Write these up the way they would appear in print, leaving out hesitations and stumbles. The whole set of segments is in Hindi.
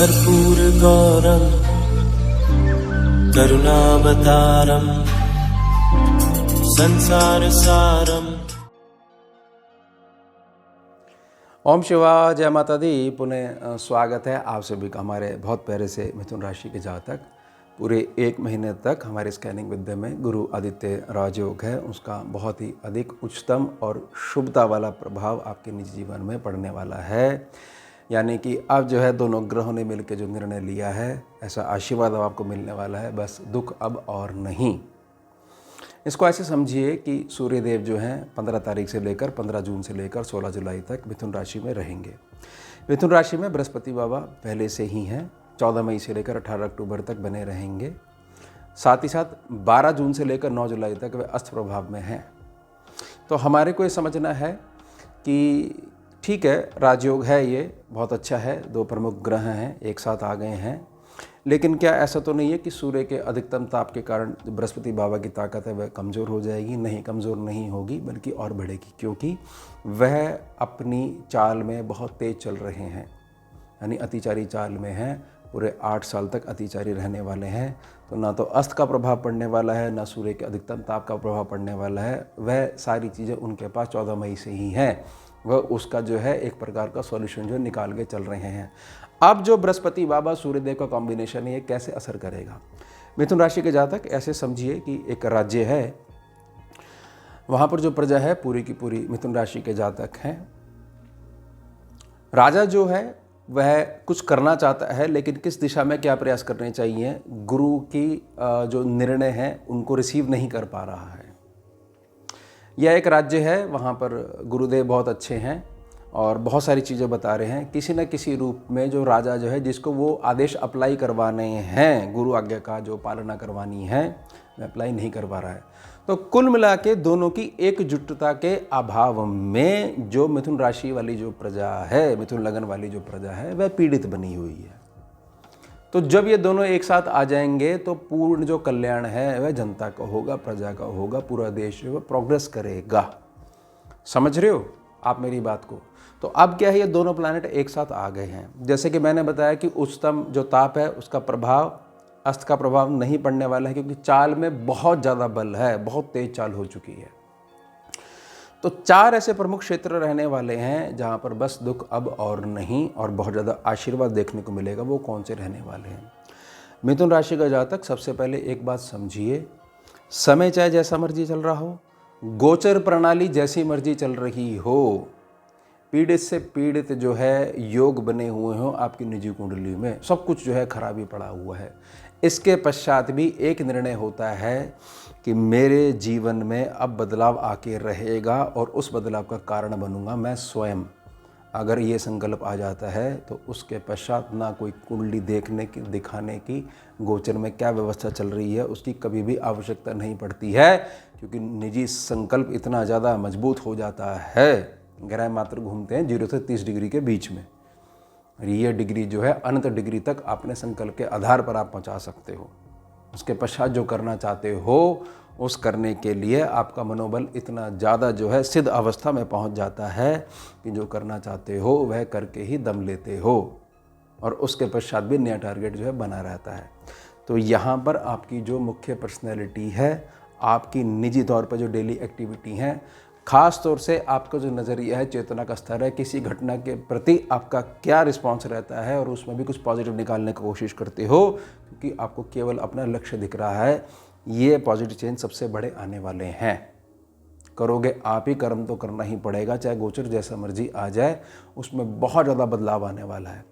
कर्पूरगौरं करुणावतारं संसारसारम्। ओम शिवाय, जय माता दी। पुनः स्वागत है आप सभी का हमारे बहुत प्यारे से मिथुन राशि के जातक। पूरे 1 महीने तक हमारे स्कैनिंग विद्या में गुरु आदित्य राजयोग है, उसका बहुत ही अधिक उच्चतम और शुभता वाला प्रभाव आपके निजी जीवन में पड़ने वाला है। यानी कि अब जो है दोनों ग्रहों ने मिलकर जो निर्णय लिया है, ऐसा आशीर्वाद अब आपको मिलने वाला है। बस दुख अब और नहीं। इसको ऐसे समझिए कि सूर्यदेव जो हैं 15 तारीख से लेकर 15 जून से लेकर 16 जुलाई तक मिथुन राशि में रहेंगे। मिथुन राशि में बृहस्पति बाबा पहले से ही हैं, 14 मई से लेकर 18 अक्टूबर तक बने रहेंगे। साथ ही साथ 12 जून से लेकर 9 जुलाई तक वे अस्त प्रभाव में हैं। तो हमारे को ये समझना है कि ठीक है, राजयोग है, ये बहुत अच्छा है, 2 प्रमुख ग्रह हैं एक साथ आ गए हैं। लेकिन क्या ऐसा तो नहीं है कि सूर्य के अधिकतम ताप के कारण जो बृहस्पति बाबा की ताकत है वह कमज़ोर हो जाएगी? नहीं, कमज़ोर नहीं होगी, बल्कि और बढ़ेगी, क्योंकि वह अपनी चाल में बहुत तेज़ चल रहे हैं, यानी अतिचारी चाल में हैं। पूरे 8 साल तक अतिचारी रहने वाले हैं। तो ना तो अस्त का प्रभाव पड़ने वाला है, ना सूर्य के अधिकतम ताप का प्रभाव पड़ने वाला है। वह सारी चीज़ें उनके पास 14 मई से ही हैं। वह उसका जो है एक प्रकार का सॉल्यूशन जो निकाल के चल रहे हैं। अब जो बृहस्पति बाबा सूर्यदेव का कॉम्बिनेशन है, ये कैसे असर करेगा? मिथुन राशि के जातक ऐसे समझिए कि एक राज्य है, वहाँ पर जो प्रजा है पूरी की पूरी मिथुन राशि के जातक हैं। राजा जो है वह कुछ करना चाहता है, लेकिन किस दिशा में क्या प्रयास करने चाहिए, गुरु की जो निर्णय है उनको रिसीव नहीं कर पा रहा है। यह एक राज्य है, वहाँ पर गुरुदेव बहुत अच्छे हैं और बहुत सारी चीज़ें बता रहे हैं। किसी न किसी रूप में जो राजा जो है, जिसको वो आदेश अप्लाई करवाने हैं, गुरु आज्ञा का जो पालना करवानी है, वह अप्लाई नहीं कर पा रहा है। तो कुल मिला के दोनों की एकजुटता के अभाव में जो मिथुन राशि वाली जो प्रजा है, मिथुन लगन वाली जो प्रजा है, वह पीड़ित बनी हुई है। तो जब ये दोनों एक साथ आ जाएंगे तो पूर्ण जो कल्याण है वह जनता का होगा, प्रजा का होगा, पूरा देश जो है प्रोग्रेस करेगा। समझ रहे हो आप मेरी बात को? तो अब क्या है, ये दोनों प्लैनेट एक साथ आ गए हैं। जैसे कि मैंने बताया कि उच्चतम जो ताप है उसका प्रभाव, अस्त का प्रभाव नहीं पड़ने वाला है, क्योंकि चाल में बहुत ज़्यादा बल है, बहुत तेज चाल हो चुकी है। तो 4 ऐसे प्रमुख क्षेत्र रहने वाले हैं जहाँ पर बस दुख अब और नहीं, और बहुत ज़्यादा आशीर्वाद देखने को मिलेगा। वो कौन से रहने वाले हैं? मिथुन राशि का जातक सबसे पहले एक बात समझिए, समय चाहे जैसा मर्जी चल रहा हो, गोचर प्रणाली जैसी मर्जी चल रही हो, पीड़ित से पीड़ित जो है योग बने हुए हों आपकी निजी कुंडली में, सब कुछ जो है खराबी पड़ा हुआ है। इसके पश्चात भी एक निर्णय होता है कि मेरे जीवन में अब बदलाव आके रहेगा और उस बदलाव का कारण बनूंगा मैं स्वयं। अगर ये संकल्प आ जाता है तो उसके पश्चात ना कोई कुंडली देखने की, दिखाने की, गोचर में क्या व्यवस्था चल रही है उसकी कभी भी आवश्यकता नहीं पड़ती है, क्योंकि निजी संकल्प इतना ज़्यादा मजबूत हो जाता है। ग्रह मात्र घूमते हैं 0 से 30 डिग्री के बीच में, और ये डिग्री जो है अनंत डिग्री तक अपने संकल्प के आधार पर आप पहुंचा सकते हो। उसके पश्चात जो करना चाहते हो उस करने के लिए आपका मनोबल इतना ज़्यादा जो है सिद्ध अवस्था में पहुंच जाता है कि जो करना चाहते हो वह करके ही दम लेते हो, और उसके पश्चात भी नया टारगेट जो है बना रहता है। तो यहाँ पर आपकी जो मुख्य पर्सनैलिटी है, आपकी निजी तौर पर जो डेली एक्टिविटी हैं, ख़ास तौर से आपका जो नज़रिया है, चेतना का स्तर है, किसी घटना के प्रति आपका क्या रिस्पॉन्स रहता है, और उसमें भी कुछ पॉजिटिव निकालने की कोशिश करते हो, क्योंकि आपको केवल अपना लक्ष्य दिख रहा है। ये पॉजिटिव चेंज सबसे बड़े आने वाले हैं। करोगे आप ही, कर्म तो करना ही पड़ेगा, चाहे गोचर जैसा मर्जी आ जाए, उसमें बहुत ज़्यादा बदलाव आने वाला है।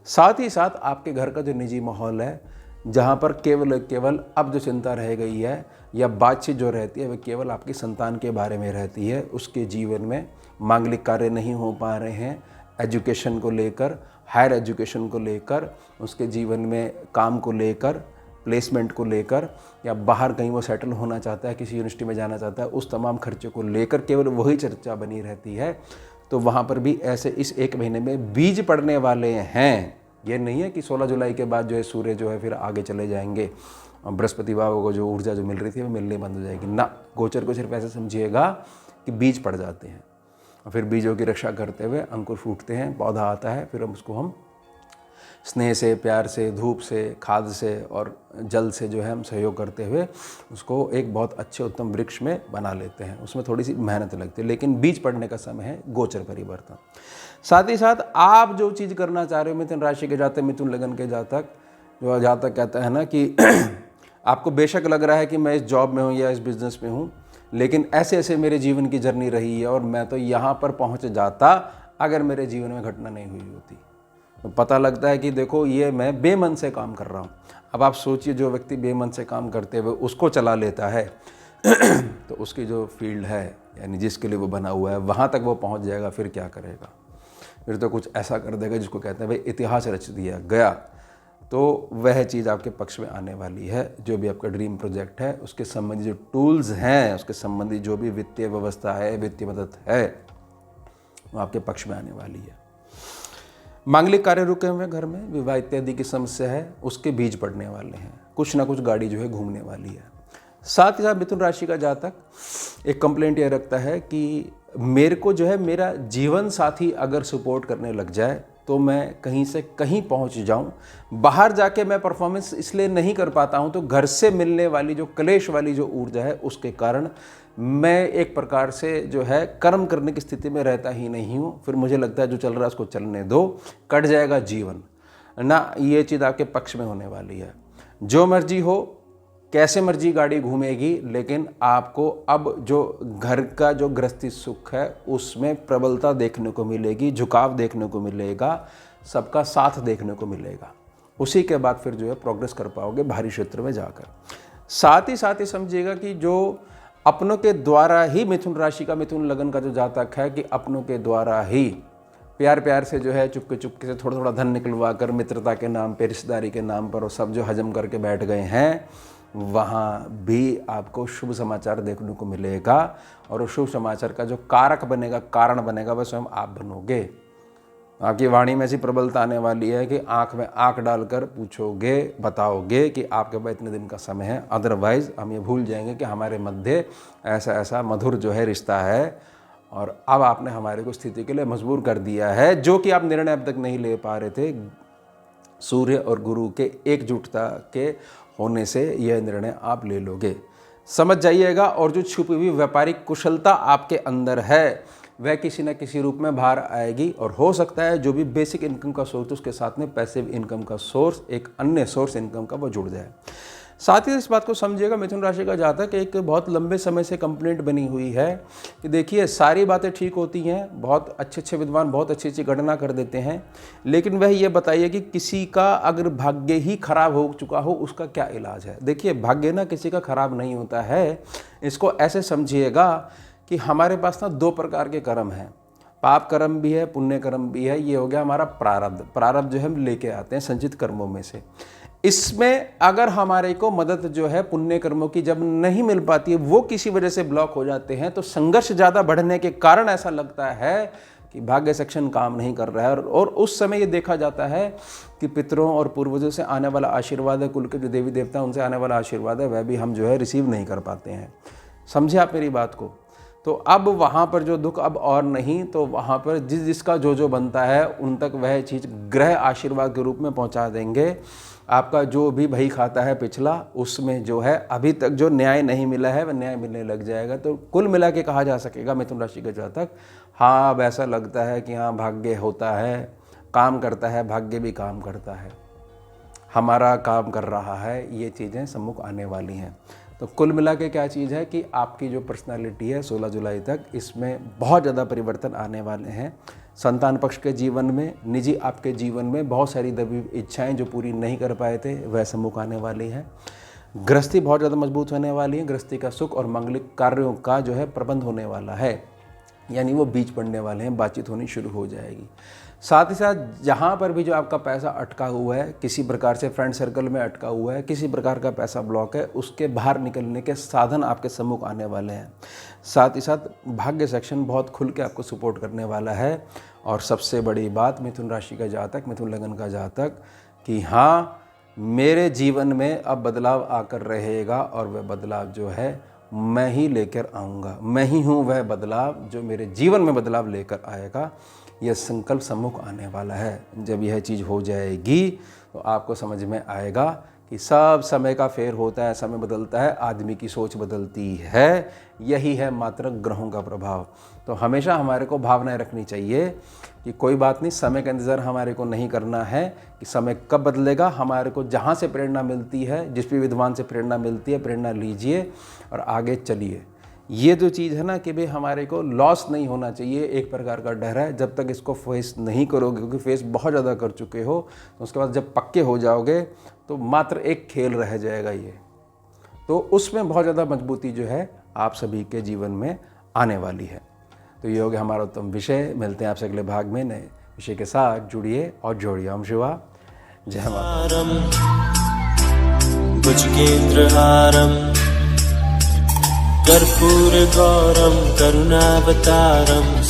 साथ ही साथ आपके घर का जो निजी माहौल है, जहाँ पर केवल अब जो चिंता रह गई है या बातचीत जो रहती है वह केवल आपकी संतान के बारे में रहती है। उसके जीवन में मांगलिक कार्य नहीं हो पा रहे हैं, एजुकेशन को लेकर, हायर एजुकेशन को लेकर, उसके जीवन में काम को लेकर, प्लेसमेंट को लेकर, या बाहर कहीं वो सेटल होना चाहता है, किसी यूनिवर्सिटी में जाना चाहता है, उस तमाम खर्चे को लेकर केवल वही चर्चा बनी रहती है। तो वहाँ पर भी ऐसे इस 1 महीने में बीज पड़ने वाले हैं। ये नहीं है कि 16 जुलाई के बाद जो है सूर्य जो है फिर आगे चले जाएंगे, बृहस्पति बाबा को जो ऊर्जा जो मिल रही थी वो मिलने बंद हो जाएगी ना। गोचर को सिर्फ ऐसे समझिएगा कि बीज पड़ जाते हैं, और फिर बीजों की रक्षा करते हुए अंकुर फूटते हैं, पौधा आता है, फिर हम उसको स्नेह से, प्यार से, धूप से, खाद से और जल से जो है हम सहयोग करते हुए उसको एक बहुत अच्छे उत्तम वृक्ष में बना लेते हैं। उसमें थोड़ी सी मेहनत लगती है, लेकिन बीज पड़ने का समय है गोचर परिवर्तन। साथ ही साथ आप जो चीज़ करना चाह रहे हो, मिथुन राशि के जातक, मिथुन लगन के जातक, जो जातक कहता है ना कि आपको बेशक लग रहा है कि मैं इस जॉब में हूँ या इस बिज़नेस में हूँ, लेकिन ऐसे ऐसे मेरे जीवन की जर्नी रही है और मैं तो यहाँ पर पहुँच जाता अगर मेरे जीवन में घटना नहीं हुई होती। तो पता लगता है कि देखो ये मैं बेमन से काम कर रहा हूँ। अब आप सोचिए, जो व्यक्ति बेमन से काम करते हुए उसको चला लेता है तो उसकी जो फील्ड है, यानी जिसके लिए वो बना हुआ है, वहाँ तक वो पहुँच जाएगा, फिर क्या करेगा? फिर तो कुछ ऐसा कर देगा जिसको कहते हैं भाई इतिहास रच दिया गया। तो वह चीज़ आपके पक्ष में आने वाली है। जो भी आपका ड्रीम प्रोजेक्ट है, उसके संबंधी जो टूल्स हैं, उसके संबंधी जो भी वित्तीय व्यवस्था है, वित्तीय मदद है, वो आपके पक्ष में आने वाली है। मांगलिक कार्य रुके हुए घर में, विवाह इत्यादि की समस्या है, उसके बीज पड़ने वाले हैं। कुछ ना कुछ गाड़ी जो है घूमने वाली है। साथ ही साथ मिथुन राशि का जातक एक कंप्लेंट ये रखता है कि मेरे को जो है मेरा जीवन साथी अगर सपोर्ट करने लग जाए तो मैं कहीं से कहीं पहुंच जाऊं। बाहर जाके मैं परफॉर्मेंस इसलिए नहीं कर पाता हूं तो घर से मिलने वाली जो क्लेश वाली जो ऊर्जा है उसके कारण मैं एक प्रकार से जो है कर्म करने की स्थिति में रहता ही नहीं हूं। फिर मुझे लगता है जो चल रहा है उसको चलने दो, कट जाएगा जीवन ना। ये चीज़ आपके पक्ष में होने वाली है। जो मर्जी हो, कैसे मर्जी गाड़ी घूमेगी, लेकिन आपको अब जो घर का जो गृहस्थी सुख है उसमें प्रबलता देखने को मिलेगी, झुकाव देखने को मिलेगा, सबका साथ देखने को मिलेगा। उसी के बाद फिर जो है प्रोग्रेस कर पाओगे भारी क्षेत्र में जाकर। साथ ही समझिएगा कि जो अपनों के द्वारा ही मिथुन राशि का, मिथुन लगन का जो जातक है कि अपनों के द्वारा ही प्यार से जो है चुपके से थोड़ा थोड़ा धन निकलवा कर मित्रता के नाम पे, रिश्तेदारी के नाम पर, और सब जो हजम करके बैठ गए हैं, वहाँ भी आपको शुभ समाचार देखने को मिलेगा। और उस शुभ समाचार का जो कारक बनेगा, कारण बनेगा, वह स्वयं आप बनोगे। आपकी वाणी में ऐसी प्रबलता आने वाली है कि आंख में आंख डालकर पूछोगे, बताओगे कि आपके पास इतने दिन का समय है, अदरवाइज हम ये भूल जाएंगे कि हमारे मध्य ऐसा ऐसा मधुर जो है रिश्ता है और अब आपने हमारे को स्थिति के लिए मजबूर कर दिया है, जो कि आप निर्णय अब तक नहीं ले पा रहे थे। सूर्य और गुरु के एकजुटता के होने से यह निर्णय आप ले लोगे, समझ जाइएगा। और जो छुपी हुई व्यापारिक कुशलता आपके अंदर है वह किसी न किसी रूप में बाहर आएगी। और हो सकता है जो भी बेसिक इनकम का सोर्स, उसके साथ में पैसिव इनकम का सोर्स, एक अन्य सोर्स इनकम का, वो जुड़ जाए। साथ ही इस बात को समझिएगा, मिथुन राशि का जातक एक बहुत लंबे समय से कंप्लेंट बनी हुई है कि देखिए सारी बातें ठीक होती हैं, बहुत अच्छे विद्वान बहुत अच्छी गणना कर देते हैं, लेकिन वह ये बताइए कि किसी का अगर भाग्य ही खराब हो चुका हो उसका क्या इलाज है। देखिए भाग्य ना किसी का खराब नहीं होता है। इसको ऐसे समझिएगा कि हमारे पास ना दो प्रकार के कर्म हैं, पाप कर्म भी है, पुण्य कर्म भी है। ये हो गया हमारा प्रारब्ध। प्रारब्ध जो है हम लेके आते हैं संचित कर्मों में से। इसमें अगर हमारे को मदद जो है पुण्य कर्मों की जब नहीं मिल पाती है, वो किसी वजह से ब्लॉक हो जाते हैं, तो संघर्ष ज़्यादा बढ़ने के कारण ऐसा लगता है कि भाग्य सेक्शन काम नहीं कर रहा है। और उस समय ये देखा जाता है कि पितरों और पूर्वजों से आने वाला आशीर्वाद है, कुल के जो देवी देवता उनसे आने वाला आशीर्वाद है, वह भी हम जो है रिसीव नहीं कर पाते हैं। समझे आप मेरी बात को? तो अब वहाँ पर जो दुख अब और नहीं, तो वहाँ पर जिसका जो बनता है उन तक वह चीज़ ग्रह आशीर्वाद के रूप में पहुँचा देंगे। आपका जो भी भई खाता है पिछला, उसमें जो है अभी तक जो न्याय नहीं मिला है वह न्याय मिलने लग जाएगा। तो कुल मिला के कहा जा सकेगा मिथुन राशि के जातक, हाँ अब ऐसा लगता है कि हाँ भाग्य होता है, काम करता है, भाग्य भी काम करता है, हमारा काम कर रहा है, ये चीज़ें सम्मुख आने वाली हैं। तो कुल मिला के क्या चीज़ है कि आपकी जो पर्सनालिटी है 16 जुलाई तक, इसमें बहुत ज़्यादा परिवर्तन आने वाले हैं। संतान पक्ष के जीवन में, निजी आपके जीवन में बहुत सारी दबी इच्छाएं जो पूरी नहीं कर पाए थे वह सम्मुख आने वाली हैं। गृहस्थी बहुत ज़्यादा मजबूत होने वाली है। गृहस्थी का सुख और मांगलिक कार्यों का जो है प्रबंध होने वाला है, यानी वो बीज पड़ने वाले हैं, बातचीत होनी शुरू हो जाएगी। साथ ही साथ जहाँ पर भी जो आपका पैसा अटका हुआ है, किसी प्रकार से फ्रेंड सर्कल में अटका हुआ है, किसी प्रकार का पैसा ब्लॉक है, उसके बाहर निकलने के साधन आपके सम्मुख आने वाले हैं। साथ ही साथ भाग्य सेक्शन बहुत खुल के आपको सपोर्ट करने वाला है। और सबसे बड़ी बात, मिथुन राशि का जातक, मिथुन लगन का जातक, कि हाँ मेरे जीवन में अब बदलाव आकर रहेगा और वह बदलाव जो है मैं ही लेकर आऊँगा। मैं ही हूँ वह बदलाव जो मेरे जीवन में बदलाव लेकर आएगा। यह संकल्प सम्मुख आने वाला है। जब यह चीज़ हो जाएगी तो आपको समझ में आएगा कि सब समय का फेर होता है, समय बदलता है, आदमी की सोच बदलती है। यही है मात्र ग्रहों का प्रभाव। तो हमेशा हमारे को भावनाएं रखनी चाहिए कि कोई बात नहीं, समय का इंतज़ार हमारे को नहीं करना है कि समय कब बदलेगा। हमारे को जहाँ से प्रेरणा मिलती है, जिस भी विद्वान से प्रेरणा मिलती है, प्रेरणा लीजिए और आगे चलिए। ये जो चीज़ है ना कि भाई हमारे को लॉस नहीं होना चाहिए, एक प्रकार का डर है। जब तक इसको फेस नहीं करोगे, क्योंकि फेस बहुत ज़्यादा कर चुके हो, तो उसके बाद जब पक्के हो जाओगे तो मात्र एक खेल रह जाएगा ये। तो उसमें बहुत ज़्यादा मजबूती जो है आप सभी के जीवन में आने वाली है। तो ये हो गया हमारा उत्तम विषय। मिलते हैं आपसे अगले भाग में नए विषय के साथ। जुड़िए और जोड़िए। ओम शिवा जय माता। भुजगेन्द्रहारम् कर्पूरगौरं करुणावतारं